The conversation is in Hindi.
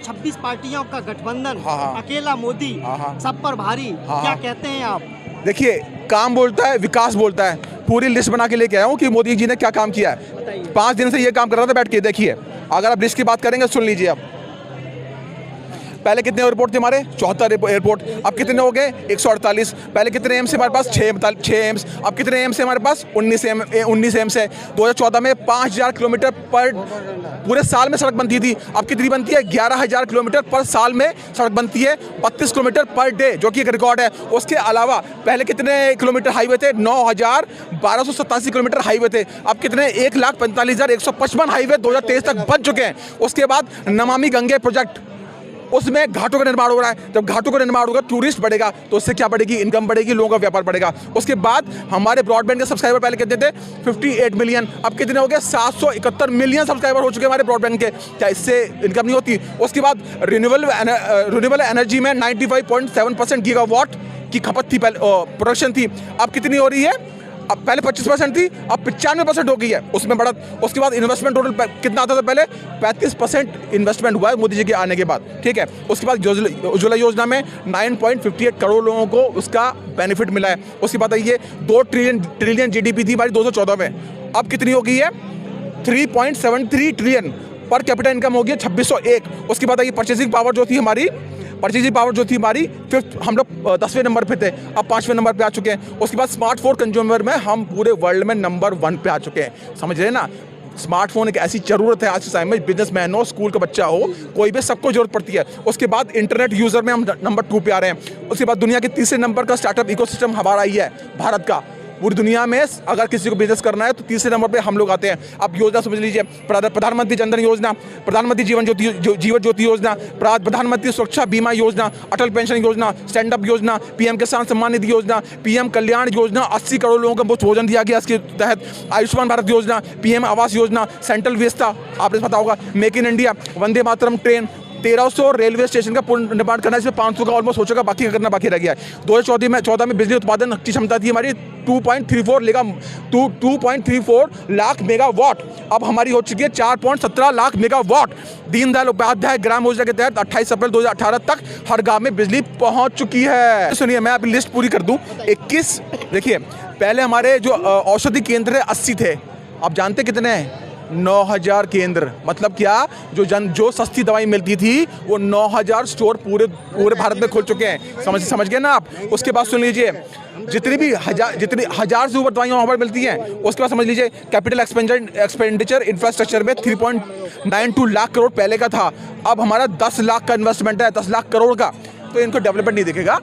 26 पार्टियों का गठबंधन, हाँ। अकेला मोदी, हाँ। सब पर भारी, हाँ। क्या कहते हैं आप? देखिए, काम बोलता है, विकास बोलता है। पूरी लिस्ट बना के लेके आया हूँ कि मोदी जी ने क्या काम किया है। बताइए। 5 दिन से ये काम कर रहा था बैठ के, देखिए। अगर आप लिस्ट की बात करेंगे सुन लीजिए आप। पहले कितने एयरपोर्ट थे हमारे? 74 एयरपोर्ट। अब कितने हो गए? 148। पहले कितने एम्स हमारे पास? 6 एम्स। अब कितने एम्स है हमारे पास? 19 एम्स है। 2014 में 5000 किलोमीटर पर पूरे साल में सड़क बनती थी। अब कितनी बनती है? 11000 किलोमीटर पर साल में सड़क बनती है, 32 किलोमीटर पर डे, जो कि एक रिकॉर्ड है। उसके अलावा पहले कितने किलोमीटर हाईवे थे? 9287 किलोमीटर हाईवे थे। अब कितने? 1,45,155 हाईवे 2023 तक बन चुके हैं। उसके बाद नमामि गंगे प्रोजेक्ट, उसमें घाटों का निर्माण हो रहा है। जब घाटों का निर्माण होगा, टूरिस्ट बढ़ेगा, तो उससे क्या बढ़ेगी? इनकम बढ़ेगी, लोगों का व्यापार बढ़ेगा। उसके बाद हमारे ब्रॉडबैंड के सब्सक्राइबर पहले कितने थे? 58 मिलियन। अब कितने हो गए? 771 मिलियन सब्सक्राइबर हो चुके हमारे ब्रॉडबैंड के। क्या इससे इनकम नहीं होती? उसके बाद रिन्यूएबल एनर्जी में 95.7% गीगावाट की खपत थी, पहले प्रोडक्शन थी। अब कितनी हो रही है? अब पहले 25% थी, अब 95% हो गई है, उसमें बढ़त। उसके बाद इन्वेस्टमेंट टोटल कितना आता था? पहले 35% इन्वेस्टमेंट हुआ है मोदी जी के आने के बाद, ठीक है। उसके बाद उज्ज्वला योजना में 9.58 करोड़ लोगों को उसका बेनिफिट मिला है। उसके बाद ये 2 ट्रिलियन जीडीपी थी हमारी 2014 में, अब कितनी हो गई है? 3.73 ट्रिलियन। पर कैपिटा इनकम हो गई 2601। उसके बाद ये परचेसिंग पावर जो थी हमारी, फिफ्थ, हम लोग 10वें नंबर पे थे, अब 5वें नंबर पे आ चुके हैं। उसके बाद स्मार्टफोन कंज्यूमर में हम पूरे वर्ल्ड में नंबर 1 पे आ चुके हैं। समझ रहे हैं ना? स्मार्टफोन एक ऐसी जरूरत है आज के टाइम में, बिजनेसमैन हो, स्कूल का बच्चा हो, कोई भी, सबको जरूरत पड़ती है। उसके बाद इंटरनेट यूजर में हम नंबर 2 पे आ रहे हैं। उसके बाद दुनिया के तीसरे नंबर का स्टार्टअप इकोसिस्टम हमारा ही है, भारत का। पूरी दुनिया में अगर किसी को बिजनेस करना है तो तीसरे नंबर पे हम लोग आते हैं। अब योजना समझ लीजिए, प्रधानमंत्री जनधन योजना, प्रधानमंत्री जीवन ज्योति योजना, प्रधानमंत्री सुरक्षा बीमा योजना, अटल पेंशन योजना, स्टैंड अप योजना, पीएम किसान सम्मान निधि योजना, पीएम कल्याण योजना, 80 करोड़ लोगों को मुफ्त भोजन दिया गया इसके तहत, आयुष्मान भारत योजना, PM Awas Yojana, central Vista, आपने पता होगा, make in India, Vande Mataram train, 1300 railway station का पुनर्निर्माण करना, इसमें 500 का ऑलमोस्ट हो चुका, बाकी करना बाकी रह गया है। 2014 में बिजली उत्पादन की क्षमता थी हमारी 2.34 लाख मेगावाट, अब हमारी हो चुकी है 4.17 लाख मेगावाट। दीनदयाल उपाध्याय ग्राम योजना के तहत 28 अप्रैल 2018 तक हर गांव में बिजली पहुंच चुकी है। सुनिए, मैं अभी लिस्ट पूरी कर दूं। 21, देखिए, पहले हमारे जो औषधि केंद्र है 80 थे, अब जानते कितने हैं? 9000 केंद्र। मतलब क्या? जो सस्ती दवाई मिलती थी वो 9000 स्टोर पूरे भारत में खुल चुके हैं। समझ गए ना आप? उसके बाद सुन लीजिए, जितनी हजार से ऊपर दवाइयाँ वहाँ पर मिलती हैं। उसके बाद समझ लीजिए, कैपिटल एक्सपेंडिचर इंफ्रास्ट्रक्चर में 3.92 लाख करोड़ पहले का था, अब हमारा 10 लाख का इन्वेस्टमेंट है, 10 लाख करोड़ का। तो इनको डेवलपमेंट नहीं दिखेगा।